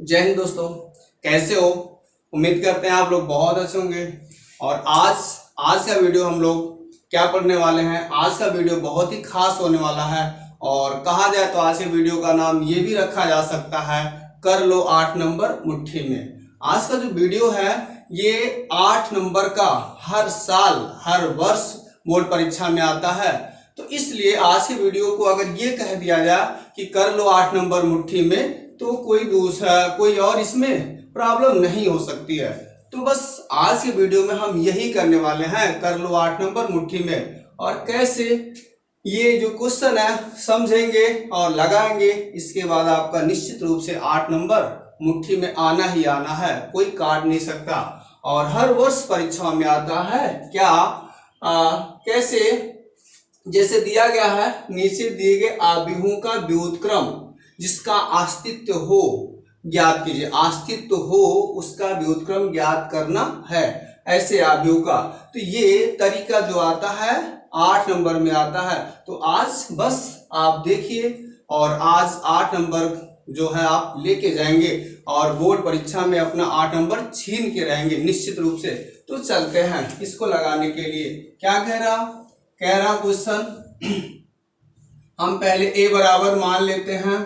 जय हिंद दोस्तों, कैसे हो? उम्मीद करते हैं आप लोग बहुत अच्छे होंगे। और आज का वीडियो हम लोग क्या पढ़ने वाले हैं। आज का वीडियो बहुत ही खास होने वाला है और कहा जाए तो आज के वीडियो का नाम ये भी रखा जा सकता है, कर लो 8 नंबर मुट्ठी में। आज का जो वीडियो है ये 8 नंबर का हर साल हर वर्ष बोर्ड परीक्षा में आता है। तो इसलिए आज के वीडियो को अगर ये कह दिया जाए कि कर लो 8 नंबर मुट्ठी में, तो कोई और इसमें प्रॉब्लम नहीं हो सकती है। तो बस आज के वीडियो में हम यही करने वाले हैं, कर लो 8 नंबर मुट्ठी में। और कैसे ये जो क्वेश्चन है समझेंगे और लगाएंगे, इसके बाद आपका निश्चित रूप से 8 नंबर मुट्ठी में आना ही आना है, कोई काट नहीं सकता। और हर वर्ष परीक्षा में आता है। क्या कैसे, जैसे दिया गया है नीचे दिए गए आव्यूहों का व्युत्क्रम जिसका अस्तित्व हो ज्ञात कीजिए। अस्तित्व हो उसका व्युत्क्रम ज्ञात करना है ऐसे आव्यूह का। तो ये तरीका जो आता है 8 नंबर में आता है। तो आज बस आप देखिए और आज 8 नंबर जो है आप लेके जाएंगे और बोर्ड परीक्षा में अपना 8 नंबर छीन के रहेंगे निश्चित रूप से। तो चलते हैं इसको लगाने के लिए। क्या कह रहा क्वेश्चन, हम पहले ए बराबर मान लेते हैं।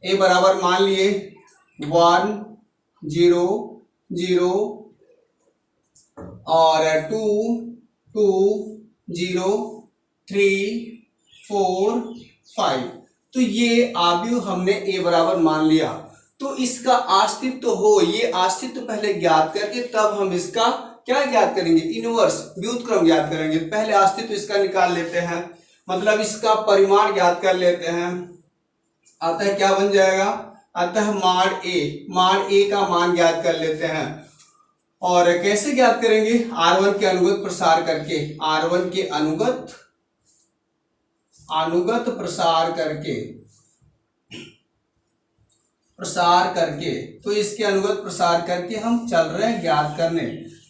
ए बराबर मान लिए 1 0 0 और 2 2 0 3 4 5। तो ये आव्यूह हमने ए बराबर मान लिया। तो इसका अस्तित्व हो, ये अस्तित्व पहले ज्ञात करके तब हम इसका क्या ज्ञात करेंगे, इनवर्स व्युत्क्रम ज्ञात करेंगे। पहले अस्तित्व इसका निकाल लेते हैं, मतलब इसका परिमाण ज्ञात कर लेते हैं। अतः क्या बन जाएगा, अतः मान ए का मान ज्ञात कर लेते हैं। और कैसे ज्ञात करेंगे, R1 के अनुगत प्रसार करके, R1 के अनुगत प्रसार करके तो इसके अनुगत प्रसार करके हम चल रहे हैं ज्ञात करने।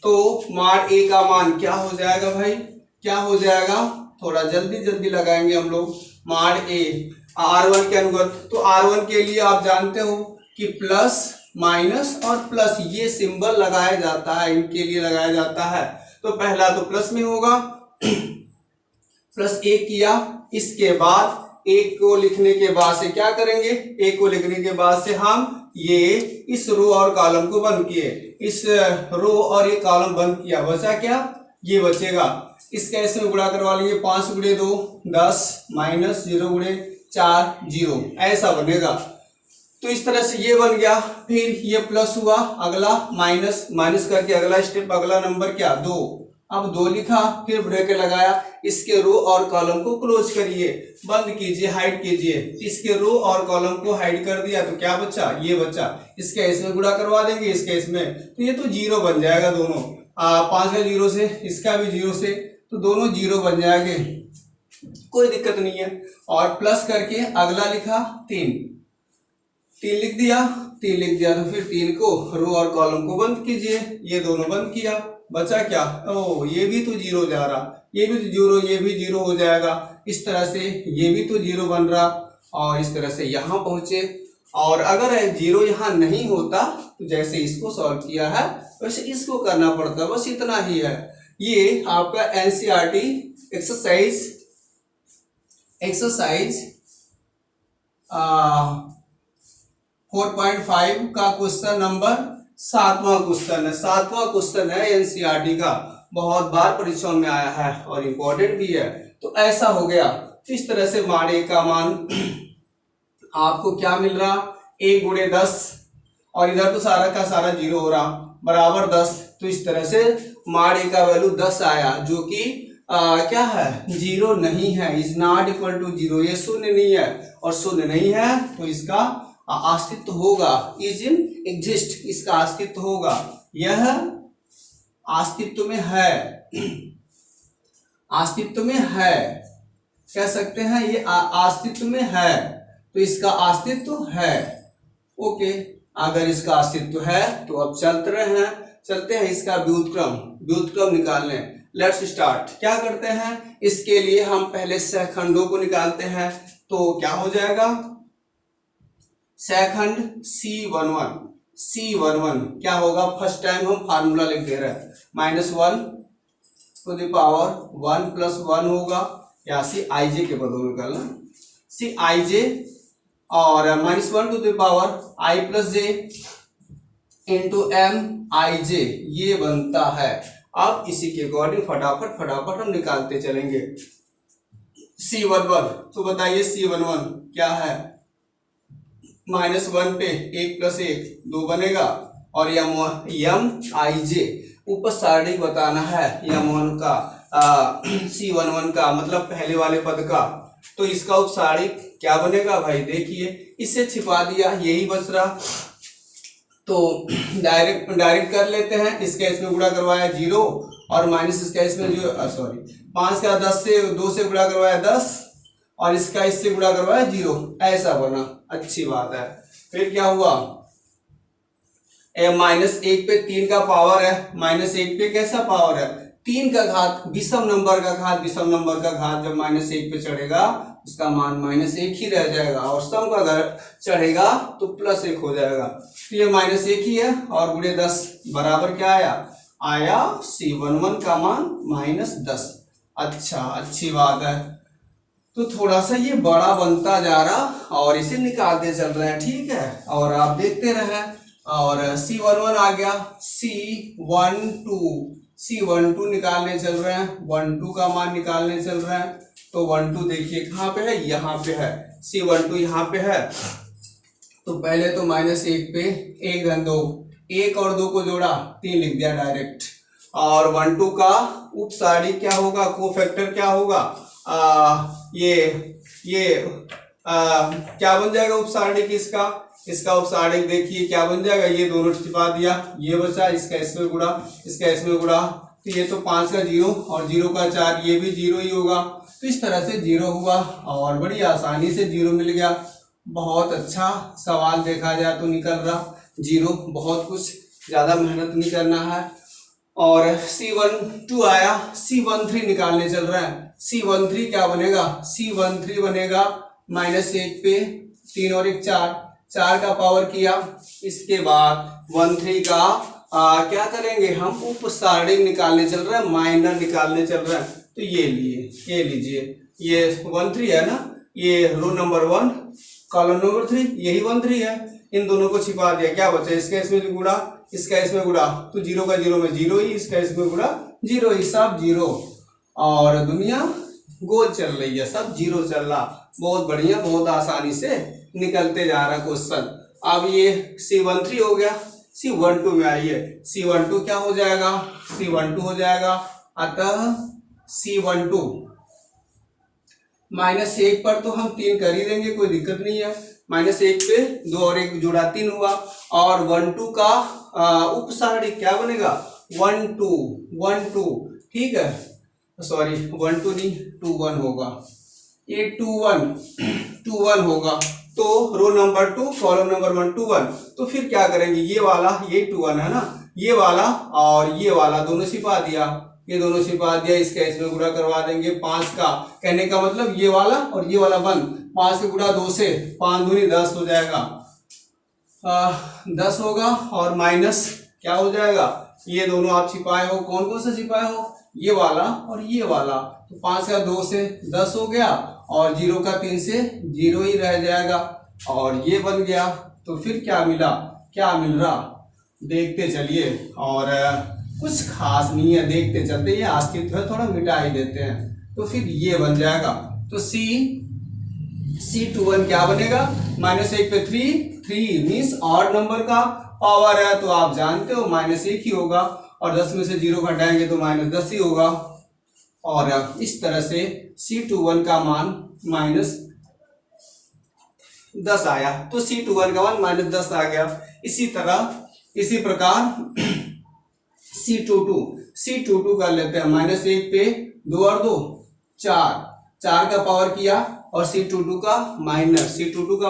तो मान ए का मान क्या हो जाएगा भाई, क्या हो जाएगा, थोड़ा जल्दी लगाएंगे हम लोग। मान ए R1 के अनुगत, तो R1 के लिए आप जानते हो कि प्लस माइनस और प्लस ये सिंबल लगाया जाता है, इनके लिए लगाया जाता है। तो पहला तो प्लस में होगा, प्लस 1 किया। इसके बाद 1 को लिखने के बाद से क्या करेंगे, 1 को लिखने के बाद से हम ये इस रो और कॉलम को बंद किए, इस रो और ये कॉलम बंद किया, बचा क्या, ये बचेगा। इसका इसमें गुणा करवा लेंगे, 5 गुणे 2 10 माइनस 0 गुणे 4 0, ऐसा बनेगा। तो इस तरह से ये बन गया। फिर ये प्लस हुआ, अगला माइनस करके अगला स्टेप, अगला नंबर क्या 2। अब 2 लिखा, फिर ब्रैकेट लगाया, इसके रो और कॉलम को क्लोज करिए, बंद कीजिए, हाइड कीजिए। इसके रो और कॉलम को हाइड कर दिया तो क्या बचा, ये बचा। इसके इसमें गुणा करवा देंगे, इसके इसमें, तो ये तो 0 बन जाएगा दोनों। 5 का 0 से, इसका भी 0 से, तो दोनों 0 बन जाएंगे, कोई दिक्कत नहीं है। और प्लस करके अगला लिखा 3 लिख दिया, 3 लिख दिया। तो फिर 3 को रो और कॉलम को बंद कीजिए, ये दोनों बंद किया, बचा क्या, ओ ये भी तो 0 जा रहा, ये भी तो 0, ये भी 0 हो जाएगा। इस तरह से ये भी तो 0 बन रहा और इस तरह से यहाँ पहुंचे। और अगर 0 यहाँ नहीं होता तो जैसे इसको सॉल्व किया है वैसे इसको करना पड़ता, बस इतना ही है। ये आपका एनसीईआरटी एक्सरसाइज 4.5 का क्वेश्चन नंबर 7वां क्वेश्चन है। 7वां क्वेश्चन है एनसीईआरटी का, बहुत बार परीक्षाओं में आया है और इम्पोर्टेंट भी है। तो ऐसा हो गया। तो इस तरह से मान ए का मान आपको क्या मिल रहा, 1 गुणे 10 और इधर तो सारा का सारा 0 हो रहा, बराबर 10। तो इस तरह से मान ए का वैल्यू 10 आया, जो कि क्या है, 0 नहीं है, इज नॉट इक्वल टू 0। ये शून्य नहीं है और शून्य नहीं है तो इसका अस्तित्व होगा, इज इन एग्जिस्ट, इसका अस्तित्व होगा, यह अस्तित्व में है, अस्तित्व में है, कह सकते हैं ये अस्तित्व में है, तो इसका अस्तित्व है। ओके, अगर इसका अस्तित्व है तो अब चलते हैं इसका व्युत्क्रम निकालने। Let's start. क्या करते हैं, इसके लिए हम पहले सहखंडों को निकालते हैं। तो क्या हो जाएगा, सेकंड C11 क्या होगा, फर्स्ट टाइम हम फार्मूला लिख दे रहे हैं, -1 टू द पावर 1 + 1 होगा, या Cij के पदों में निकालना, Cij और -1 to the power I + j into Mij, ये बनता है। अब इसी के अकॉर्डिंग फटाफट हम निकालते चलेंगे। C11 तो बताइए C11 क्या है, -1 पे 1 + 1 2 बनेगा, और Mij उपसारणिक बताना है M1 का C11 का, मतलब पहले वाले पद का, तो इसका उपसारणिक क्या बनेगा भाई, देखिए इससे छिपा दिया, यही बच रहा, तो डायरेक्ट कर लेते हैं। इसका इसमें गुणा करवाया 0 और माइनस इसका इसमें जो 5 का 10 से 2 से गुणा करवाया 10 और इसका इससे गुणा करवाया 0, ऐसा बना, अच्छी बात है। फिर क्या हुआ, -1 पे 3 का पावर है, -1 पे कैसा पावर है, 3 का घात, विषम नंबर का घात जब -1 पे चढ़ेगा उसका मान -1 ही रह जाएगा, और सम का अगर चढ़ेगा तो +1 हो जाएगा, तो ये -1 ही है, और गुणे 10 बराबर क्या आया C11 का मान -10। अच्छा, अच्छी बात है। तो थोड़ा सा ये बड़ा बनता जा रहा और इसे निकालते चल रहे हैं, ठीक है, और आप देखते रहे, और C11 आ गया, C12 निकालने चल रहे हैं, 12 का मान निकालने चल रहे हैं, तो 12 देखिए कहाँ पे है, यहाँ पे है, C12 यहाँ पे है, तो पहले तो -1 पे 1 × 2, 1 और 2 को जोड़ा 3 लिख दिया डायरेक्ट, और 12 का उपसारणिक क्या होगा, कोफैक्टर क्या होगा, क्या बन जाएगा उपसारणिक इसका उपसारणिक देखिए क्या बन जाएगा, ये दोनों छिपा दिया, ये बचा, इसका इसमें गुणा, तो ये तो 5 का 0 और 0 का 4, ये भी 0 ही होगा, तो इस तरह से 0 हुआ और बड़ी आसानी से 0 मिल गया। बहुत अच्छा सवाल देखा जाए तो निकल रहा 0, बहुत कुछ ज्यादा मेहनत नहीं करना है। और C12 आया, C13 निकालने चल रहा है, C13 क्या बनेगा, C13 बनेगा -1 पे 3 और 1 4 का पावर किया, इसके बाद 13 का क्या करेंगे हम, उपसारणिक निकालने चल रहे हैं, माइनर निकालने चल रहे हैं, तो ये लीजिए, ये 13 है ना, ये रो नंबर 1 कॉलम नंबर 3, यही 13 है, इन दोनों को छिपा दिया, क्या बचा, इसका इसमें गुणा, इसका इसमें गुणा, तो 0 का 0 में 0 ही, इसका इसमें गुणा 0 ही, सब 0, और दुनिया गोल चल रही है, सब 0 चल रहा, बहुत बढ़िया, बहुत आसानी से निकलते जा रहा क्वेश्चन। अब ये C13 हो गया, C12 में आइए, C12 क्या हो जाएगा, C12 हो जाएगा, अतः C12 -1 पर तो हम 3 कर ही देंगे, कोई दिक्कत नहीं है, -1 पे 2 और 1 जोड़ा 3 हुआ, और 12 का उपसारणिक क्या बनेगा, 12, ठीक है, सॉरी 12 नहीं 21 होगा, ये 21 होगा, तो रो नंबर 2 कॉलम नंबर 1 21, तो फिर क्या करेंगे, ये वाला, ये 21 है ना, ये वाला और ये वाला दोनों छिपा दिया, ये दोनों छिपा दिया, इसका इसमें गुणा करवा देंगे 5 का, कहने का मतलब ये वाला और ये वाला बंद, 5 से गुणा 2 से 5 दूनी 10 हो जाएगा, 10 होगा, और माइनस क्या हो जाएगा, ये दोनों आप छिपाए हो, कौन कौन सा छिपाए हो, ये वाला और ये वाला, तो 5 का 2 से 10 हो गया, और 0 का 3 से 0 ही रह जाएगा, और ये बन गया। तो फिर क्या मिला, क्या मिल रहा, देखते चलिए, और कुछ खास नहीं है, देखते चलते, ये अस्तित्व है, थोड़ा मिटा ही देते हैं, तो फिर ये बन जाएगा, तो C21 क्या बनेगा, -1 पे 3 मीन्स ऑड नंबर का पावर है, तो आप जानते हो -1 ही होगा, और 10 में से 0 घटाएंगे तो -10 ही होगा, और इस तरह से C21 का मान -10 आया, तो C21 का मान -10 आ गया। इसी प्रकार C22 कर लेते हैं, -1 पे 2 और 2 4 का पावर किया, और C22 का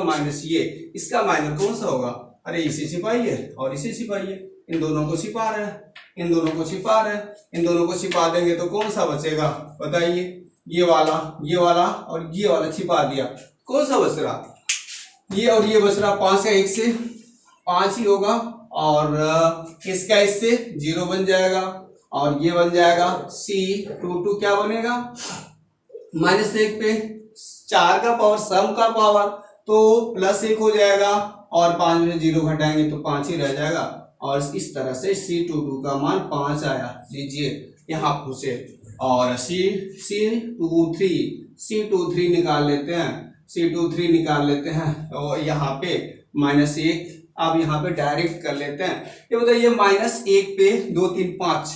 माइनस, ये इसका माइनर कौन सा होगा, अरे इसे छिपाइए और इसे छिपाइए, इन दोनों को छिपा रहे हैं, इन दोनों को छिपा देंगे तो कौन सा बचेगा बताइए, ये वाला और ये वाला छिपा दिया, कौन सा बच रहा, ये और ये बच रहा 5 का 1 से 5 ही होगा, और इसका इससे 0 बन जाएगा, और ये बन जाएगा C22 क्या बनेगा -1 पे 4 का पावर सम का पावर तो +1 हो जाएगा, और 5 में 0 घटाएंगे तो 5 ही रह जाएगा, और इस तरह से C22 का मान 5 आया। लीजिए यहाँ पूछे, और C23 निकाल लेते हैं, C23 निकाल लेते हैं, और यहाँ पे -1, अब यहाँ पे डायरेक्ट कर लेते हैं। ये बताइए -1 पे 2 3 5,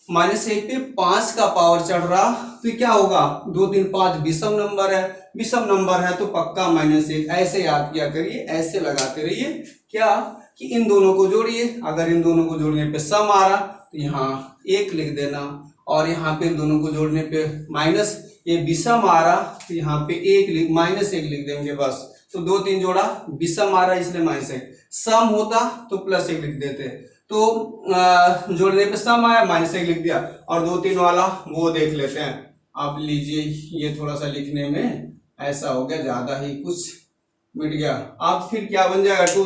-1 पे 5 का पावर चढ़ रहा तो क्या होगा, 2 3 5 विषम नंबर है, विषम नंबर है तो पक्का -1। ऐसे याद किया करिए, ऐसे लगाते रहिए क्या कि इन दोनों को जोड़िए, अगर इन दोनों को जोड़ने पे सम आ रहा तो यहाँ 1 लिख देना, और यहाँ पे इन दोनों को जोड़ने पे माइनस ये विषम आ रहा तो यहाँ पे -1 लिख देंगे बस। तो 2 3 जोड़ा विषम आ रहा इसलिए -1, सम होता तो +1 लिख देते, तो जोड़ने पे सम आया -1 लिख दिया, और 2 3 वाला वो देख लेते हैं। अब लीजिए ये थोड़ा सा लिखने में ऐसा हो गया, ज्यादा ही कुछ मिट गया। अब फिर क्या बन जाएगा 2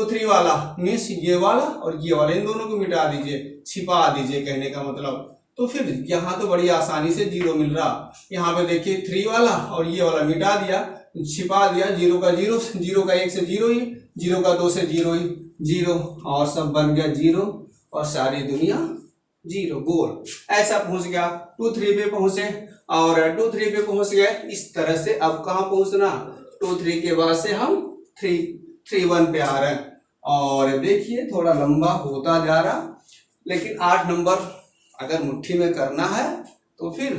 3 वाला मीन्स ये वाला और ये वाला, इन दोनों को मिटा दीजिए, छिपा दीजिए कहने का मतलब। तो फिर यहाँ तो बड़ी आसानी से 0 मिल रहा, यहाँ पे देखिए 3 वाला और ये वाला मिटा दिया, छिपा दिया, 0 का 0, 0 का 1 से 0 ही, 0 का 2 से 0 ही, 0, और सब बन गया 0, और सारी दुनिया 0 गोल। ऐसा पहुंच गया 2 3 पे पहुंचे, और 2 3 पे पहुंच गए। इस तरह से अब कहाँ पहुंचना, 2 3 के बाद से हम 3 1 पे आ रहे हैं, और देखिए थोड़ा लंबा होता जा रहा, लेकिन 8 नंबर अगर मुट्ठी में करना है तो फिर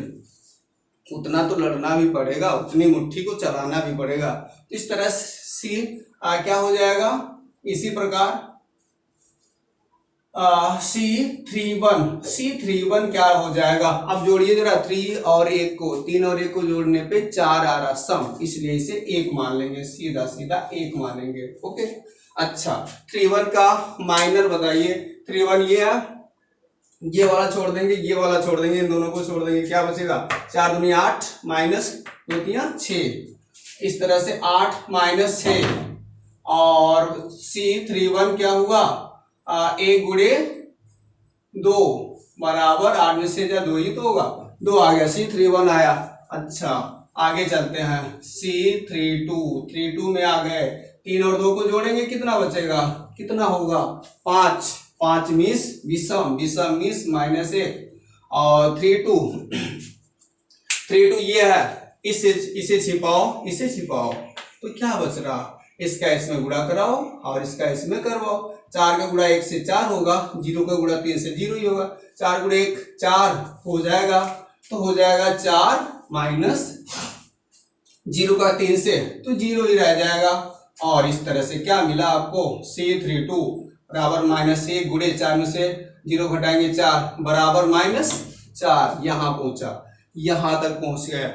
उतना तो लड़ना भी पड़ेगा, उतनी मुट्ठी को चलाना भी पड़ेगा। इस तरह से क्या हो जाएगा, इसी प्रकार C31 क्या हो जाएगा, अब जोड़िए जरा 3 और 1 को, 3 और 1 को जोड़ने पे 4 आ रहा सम, इसलिए इसे 1 मान लेंगे, सीधा सीधा 1 मानेंगे। ओके, अच्छा 31 का माइनर बताइए, 31 ये वाला छोड़ देंगे, ये वाला छोड़ देंगे, इन दोनों को छोड़ देंगे, क्या बचेगा 4 दूनी 8 -2 3 6, इस तरह से 8 -6, और C31 क्या हुआ 1 गुणे 2 बराबर 8 में से 2 ही तो होगा, 2 आ गया, C31 आया। अच्छा आगे चलते हैं, C32 में आ गए, 3 और 2 को जोड़ेंगे कितना बचेगा, कितना होगा 5 मिस विषम मिस -1, और 32 ये है, इसे छिपाओ तो क्या बच रहा, इसका इसमें गुणा कराओ और इसका इसमें करवाओ। 4 का गुणा 1 से 4 होगा, 0 का गुणा 3 से 0 ही होगा, 4 गुणा 1 4 हो जाएगा, तो हो जाएगा 4 माइनस 0 का 3 से तो 0 ही रह जाएगा। और इस तरह से क्या मिला आपको, C32 बराबर -1 गुणे 4 में से 0 घटाएंगे 4 बराबर -4। यहाँ पहुंचा, यहाँ तक पहुंच गया,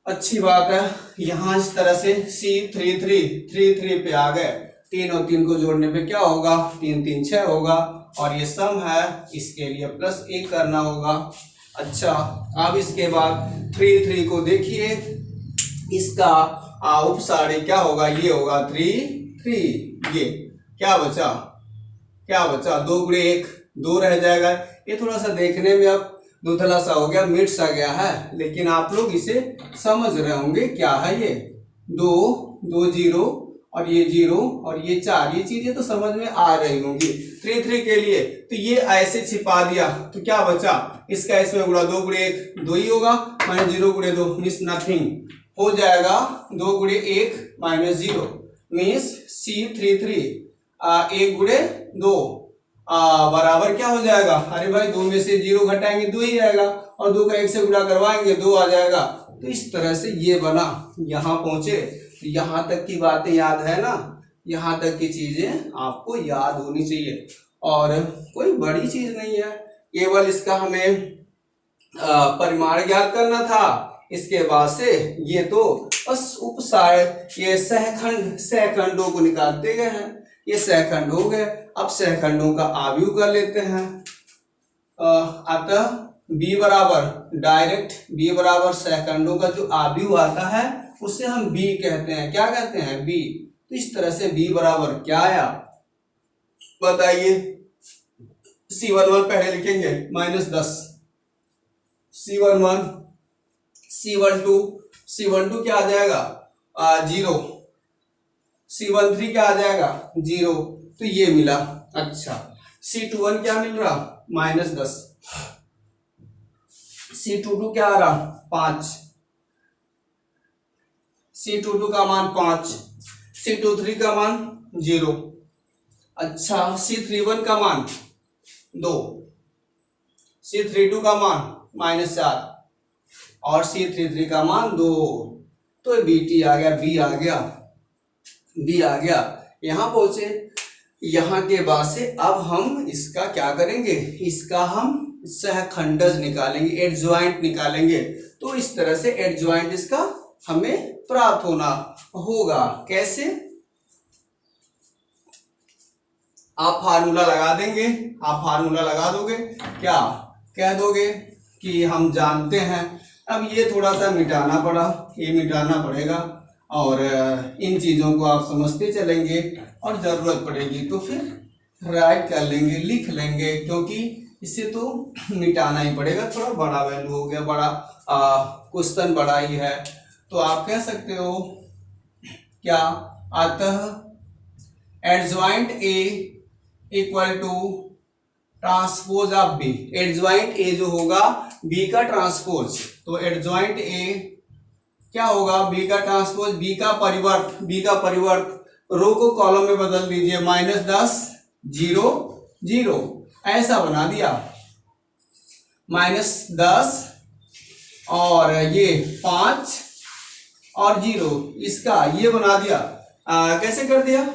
अच्छी बात है। यहाँ इस तरह से C33 पे आ गए, 3 और 3 को जोड़ने पे क्या होगा, 3 3 6 होगा, और ये सम है, इसके लिए +1 करना होगा। अच्छा अब इसके बाद 3 को देखिए, इसका उपसारी क्या होगा, ये होगा 3 ये क्या बचा 2 गुणे 1 2 रह जाएगा। ये थोड़ा सा देखने में अब दुधला सा हो गया, मिट सा गया है, लेकिन आप लोग इसे समझ रहे होंगे क्या है ये, 2 0 और ये 0 और ये 4, ये चीजें तो समझ में आ रही होंगी। 3 के लिए तो ये ऐसे छिपा दिया तो क्या बचा, इसका इसमें गुणा 2 गुणे 1 2 ही होगा, -0 गुणे 2 मीन्स नथिंग हो जाएगा, 2 गुणे 1 -0 मीन्स C33 1 गुणे 2 बराबर क्या हो जाएगा, अरे भाई 2 में से 0 घटाएंगे 2 ही आएगा, और 2 का 1 से गुणा करवाएंगे 2 आ जाएगा। तो इस तरह से ये बना, यहाँ पहुंचे, तो यहाँ तक की बातें याद है ना, यहाँ तक की चीजें आपको याद होनी चाहिए, और कोई बड़ी चीज नहीं है, केवल इसका हमें परिमाण ज्ञात करना था। इसके बाद से ये तो बस उपसार, ये सहखंडों को निकालते गए हैं, ये सहखंड हो गए। अब सहखंडों का आव्यूह कर लेते हैं, अतः B बराबर सहखंडों का जो आव्यूह आता है उसे हम बी कहते हैं। क्या कहते हैं? बी। तो इस तरह से बी बराबर क्या आया बताइए। C11 पहले लिखेंगे -10, C11, C12 क्या आ जाएगा 0, C13 क्या आ जाएगा 0, तो ये मिला। अच्छा, C21 क्या मिल रहा -10, C22 क्या आ रहा 5, C22 का मान 5, C23 का मान 0। अच्छा, C31 का मान 2, C32 का मान -4 और C33 का मान 2। तो BT आ गया, B आ गया, B आ गया। यहां पहुंचे। यहां के बाद से अब हम इसका क्या करेंगे, इसका हम सहखंडज निकालेंगे, एडजॉइंट निकालेंगे। तो इस तरह से एडजॉइंट इसका हमें प्राप्त होना होगा। कैसे? आप फार्मूला लगा देंगे, आप फार्मूला लगा दोगे, क्या कह दोगे कि हम जानते हैं। अब ये थोड़ा सा मिटाना पड़ा, ये मिटाना पड़ेगा और इन चीज़ों को आप समझते चलेंगे और ज़रूरत पड़ेगी तो फिर राइट कर लेंगे, लिख लेंगे, क्योंकि इसे तो मिटाना ही पड़ेगा। थोड़ा बड़ा वैल्यू हो गया, बड़ा क्वेश्चन बड़ा ही है। तो आप कह सकते हो क्या, अतः adjoint A equal to transpose of B. Adjoint A जो होगा बी का ट्रांसपोज, तो एडजॉइंट ए क्या होगा बी का ट्रांसपोज, बी का परिवर्त, बी का परिवर्त। रो को कॉलम में बदल दीजिए, -10 0 0 ऐसा बना दिया, -10 और ये 5 और 0 इसका ये बना दिया। कैसे कर दिया,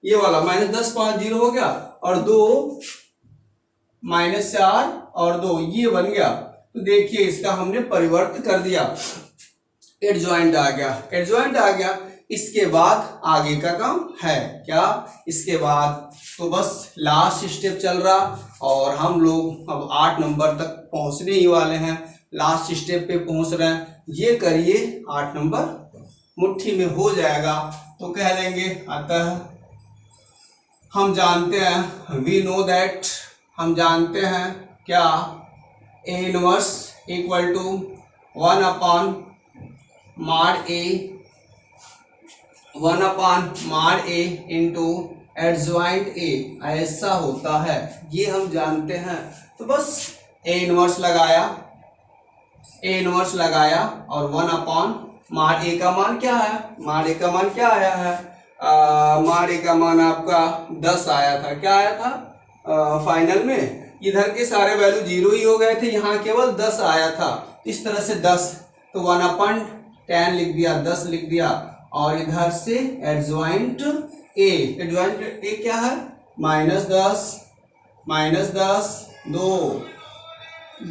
ये वाला -10 5 0 हो गया और 2 -4 और 2 ये बन गया। तो देखिए इसका हमने परिवर्त कर दिया, एडजॉइंट आ गया, एडजॉइंट आ गया। इसके बाद आगे का काम है क्या, इसके बाद तो बस लास्ट स्टेप चल रहा और हम लोग अब 8 नंबर तक पहुंचने ही वाले हैं, लास्ट स्टेप पे पहुंच रहे हैं। ये करिए 8 नंबर मुट्ठी में हो जाएगा। तो कह देंगे अतः हम जानते हैं, वी नो दैट, हम जानते हैं क्या, A inverse equal to 1 upon mod A, 1 upon mod A into adjoint A ऐसा होता है, ये हम जानते हैं। तो बस A इनवर्स लगाया, A इनवर्स लगाया और 1 अपॉन मॉड A का मान क्या है, मॉड A का मान क्या आया है, मॉड A का मान आपका 10 आया था। क्या आया था फाइनल में, इधर के सारे वैल्यू 0 ही हो गए थे, यहाँ केवल 10 आया था। इस तरह से 10, तो 1 अपॉन 10 लिख दिया, 10 लिख दिया और इधर से एडजॉइंट A, एडजॉइंट A क्या है -10 2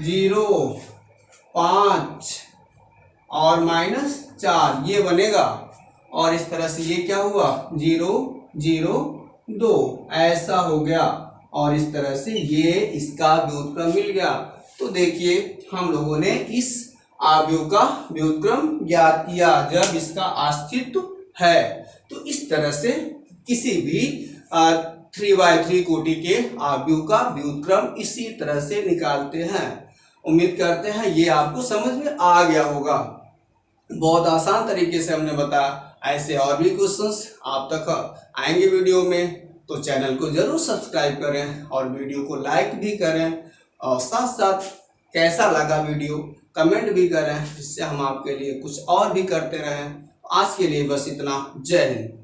0 5 और -4 ये बनेगा और इस तरह से ये क्या हुआ 0 0 2 ऐसा हो गया और इस तरह से ये इसका व्युत्क्रम मिल गया। तो देखिए हम लोगों ने इस आव्यूह का व्युत्क्रम ज्ञात किया जब इसका अस्तित्व है। तो इस तरह से किसी भी 3/3 कोटि के आव्यूह का व्युत्क्रम इसी तरह से निकालते हैं। उम्मीद करते हैं ये आपको समझ में आ गया होगा। बहुत आसान तरीके से हमने बताया। ऐसे और भी क्वेश्चंस आप तक आएंगे वीडियो में, तो चैनल को जरूर सब्सक्राइब करें और वीडियो को लाइक भी करें और साथ साथ कैसा लगा वीडियो कमेंट भी करें, जिससे हम आपके लिए कुछ और भी करते रहें। आज के लिए बस इतना। जय हिंद।